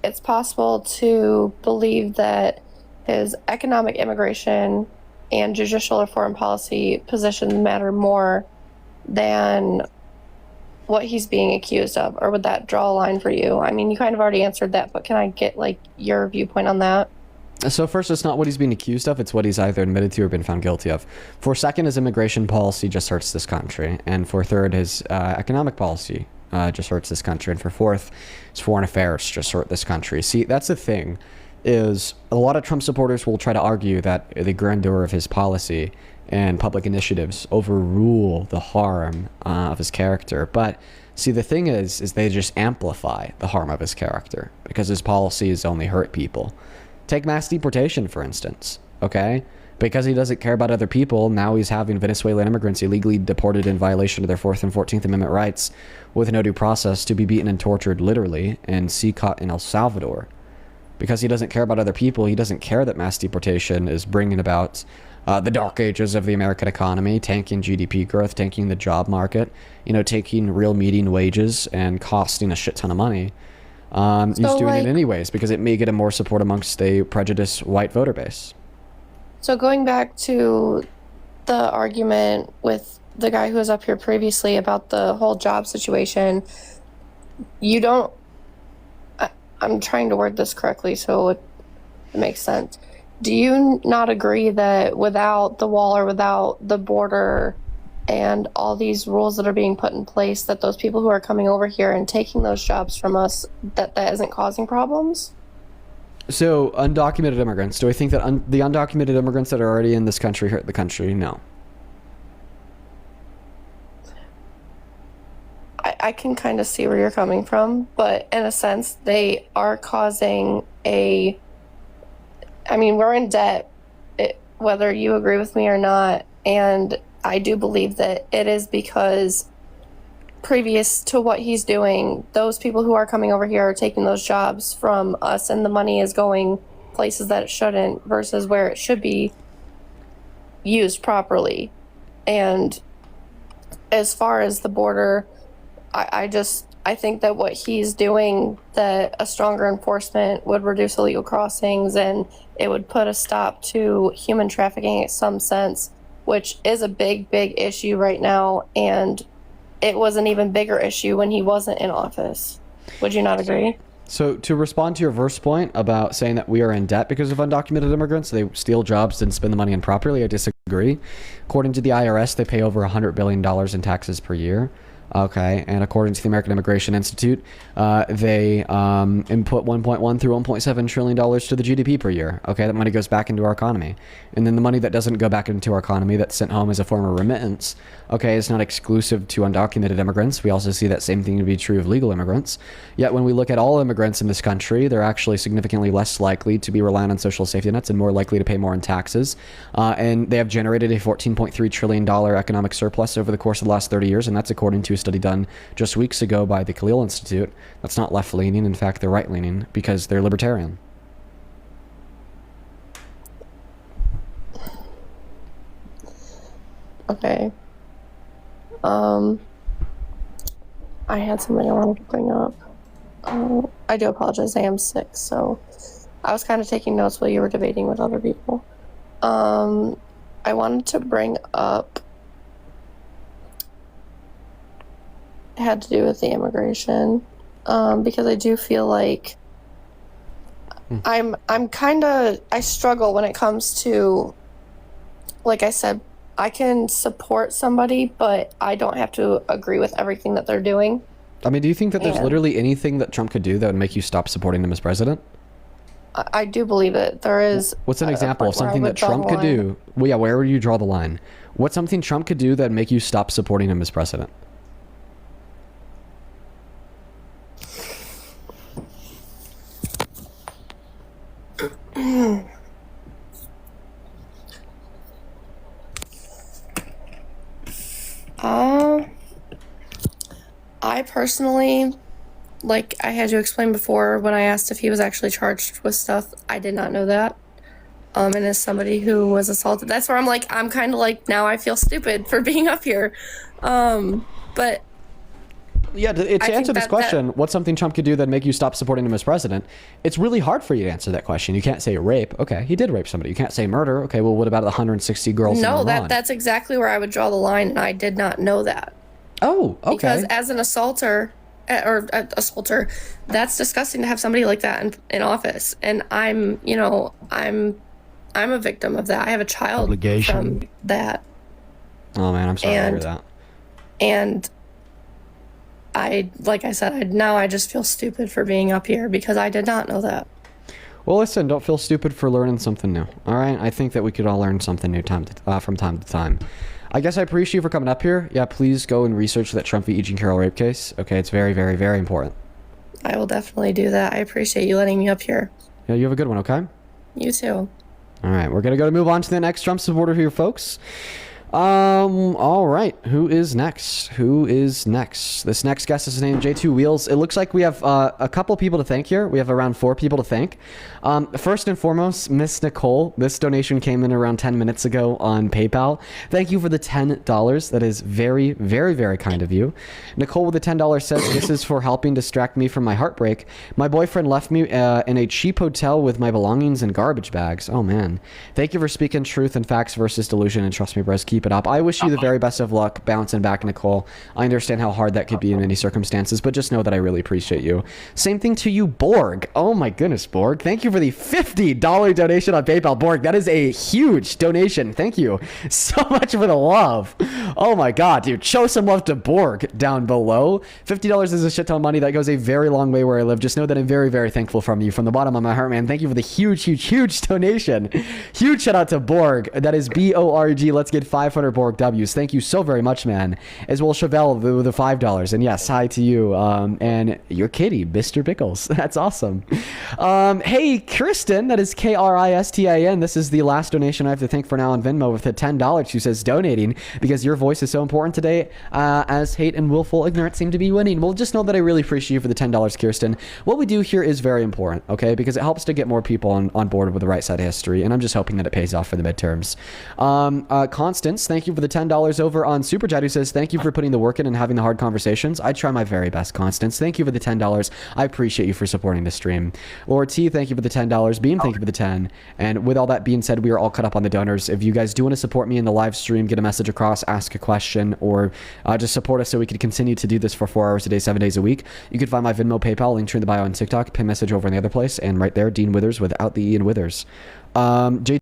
it's possible to believe that his economic, immigration, and judicial or foreign policy positions matter more than what he's being accused of? Or would that draw a line for you? I mean, you kind of already answered that, but can I get like your viewpoint on that? So first, it's not what he's being accused of, it's what he's either admitted to or been found guilty of. For second, his immigration policy just hurts this country. And for third, his economic policy just hurts this country. And for fourth, his foreign affairs just hurt this country. See, that's the thing, is a lot of Trump supporters will try to argue that the grandeur of his policy and public initiatives overrule the harm of his character. But see, the thing is they just amplify the harm of his character because his policies only hurt people. Take mass deportation, for instance, okay? Because he doesn't care about other people, now he's having Venezuelan immigrants illegally deported in violation of their 4th and 14th Amendment rights with no due process to be beaten and tortured, literally, and CCOT in El Salvador. Because he doesn't care about other people, he doesn't care that mass deportation is bringing about the dark ages of the American economy, tanking GDP growth, tanking the job market, you know, taking real median wages and costing a shit ton of money. He's doing it anyways because it may get him more support amongst a prejudiced white voter base. So going back to the argument with the guy who was up here previously about the whole job situation, you don't... I'm trying to word this correctly so it makes sense. Do you not agree that without the wall or without the border and all these rules that are being put in place, that those people who are coming over here and taking those jobs from us, that isn't causing problems? So, undocumented immigrants. Do I think that the undocumented immigrants that are already in this country hurt the country? No. I can kind of see where you're coming from, but in a sense, they are causing a... I mean, we're in debt, whether you agree with me or not, and I do believe that it is because previous to what he's doing, those people who are coming over here are taking those jobs from us, and the money is going places that it shouldn't versus where it should be used properly. And as far as the border, I think that what he's doing, that a stronger enforcement would reduce illegal crossings and it would put a stop to human trafficking in some sense, which is a big, big issue right now. And it was an even bigger issue when he wasn't in office. Would you not agree? So to respond to your first point about saying that we are in debt because of undocumented immigrants, they steal jobs, didn't spend the money improperly, I disagree. According to the IRS, they pay over $100 billion in taxes per year. Okay, and according to the American Immigration Institute, they input $1.1 through $1.7 trillion to the GDP per year. Okay, that money goes back into our economy. And then the money that doesn't go back into our economy that's sent home as a form of remittance, okay, is not exclusive to undocumented immigrants. We also see that same thing to be true of legal immigrants. Yet when we look at all immigrants in this country, they're actually significantly less likely to be reliant on social safety nets and more likely to pay more in taxes. And they have generated a $14.3 trillion economic surplus over the course of the last 30 years, and that's according to a study done just weeks ago by the Khalil Institute. That's not left-leaning. In fact, they're right-leaning because they're libertarian. Okay. I had something I wanted to bring up. I do apologize. I am sick, so I was kind of taking notes while you were debating with other people. I wanted to bring up... had to do with the immigration, because I do feel like I'm kind of... I struggle when it comes to, like I said, I can support somebody, but I don't have to agree with everything that they're doing. I mean, do you think that there's literally anything that Trump could do that would make you stop supporting him as president? I do believe it. There is... What's an example of something that Trump could do? Well, yeah, where would you draw the line? What's something Trump could do that would make you stop supporting him as president? I personally, like I had to explain before when I asked if he was actually charged with stuff, I did not know that. And as somebody who was assaulted, that's where I'm like, I'm kind of like, now I feel stupid for being up here. But Yeah, to answer this question, what's something Trump could do that make you stop supporting him as president? It's really hard for you to answer that question. You can't say rape. Okay, he did rape somebody. You can't say murder. Okay, well, what about the 160 girls? No, in Iran? that's exactly where I would draw the line, and I did not know that. Oh, okay. Because as an assaulter, that's disgusting to have somebody like that in office. And I'm a victim of that. I have a child from that. Oh man, I'm sorry to hear that. And like I said, now I just feel stupid for being up here because I did not know that. Well, listen, don't feel stupid for learning something new. All right, I think that we could all learn something new from time to time. I guess I appreciate you for coming up here. Yeah, please go and research that Trump v. E. Jean Carroll rape case. Okay, it's very, very, very important. I will definitely do that. I appreciate you letting me up here. Yeah, you have a good one, okay? You too. All right, we're going to move on to the next Trump supporter here, folks. All right. Who is next? This next guest is named J2 Wheels. It looks like we have a couple people to thank here. We have around 4 people to thank. First and foremost, Miss Nicole. This donation came in around 10 minutes ago on PayPal. Thank you for the $10. That is very, very, very kind of you. Nicole with the $10 says, this is for helping distract me from my heartbreak. My boyfriend left me in a cheap hotel with my belongings in garbage bags. Oh, man. Thank you for speaking truth and facts versus delusion. And trust me, bros, keep it up. I wish you the very best of luck bouncing back, Nicole. I understand how hard that could be in many circumstances, but just know that I really appreciate you. Same thing to you, Borg. Oh my goodness, Borg. Thank you for the $50 donation on PayPal. Borg, that is a huge donation. Thank you so much for the love. Oh my god, dude. Show some love to Borg down below. $50 is a shit ton of money. That goes a very long way where I live. Just know that I'm very, very thankful from you. From the bottom of my heart, man. Thank you for the huge, huge, huge donation. Huge shout out to Borg. That is B-O-R-G. Let's get 500 Borg W's. Thank you so very much, man. As well, Chevelle with the $5. And yes, hi to you. And your kitty, Mr. Pickles. That's awesome. Hey, Kristen, that is K-R-I-S-T-I-N. This is the last donation I have to thank for now on Venmo with the $10. Who says donating because your voice is so important today as hate and willful ignorance seem to be winning. Well, just know that I really appreciate you for the $10, Kirsten. What we do here is very important, okay? Because it helps to get more people on board with the right side of history. And I'm just hoping that it pays off for the midterms. Constance, thank you for the $10 over on Super Chat, who says, thank you for putting the work in and having the hard conversations. I try my very best, Constance. Thank you for the $10. I appreciate you for supporting the stream. Lord T, thank you for the $10. Beam, thank you for the 10. And with all that being said, we are all cut up on the donors. If you guys do want to support me in the live stream, get a message across, ask a question, or just support us so we can continue to do this for 4 hours a day, 7 days a week, you can find my Venmo, PayPal, link in the bio on TikTok, pin message over in the other place, and right there, Dean Withers without the E in Withers.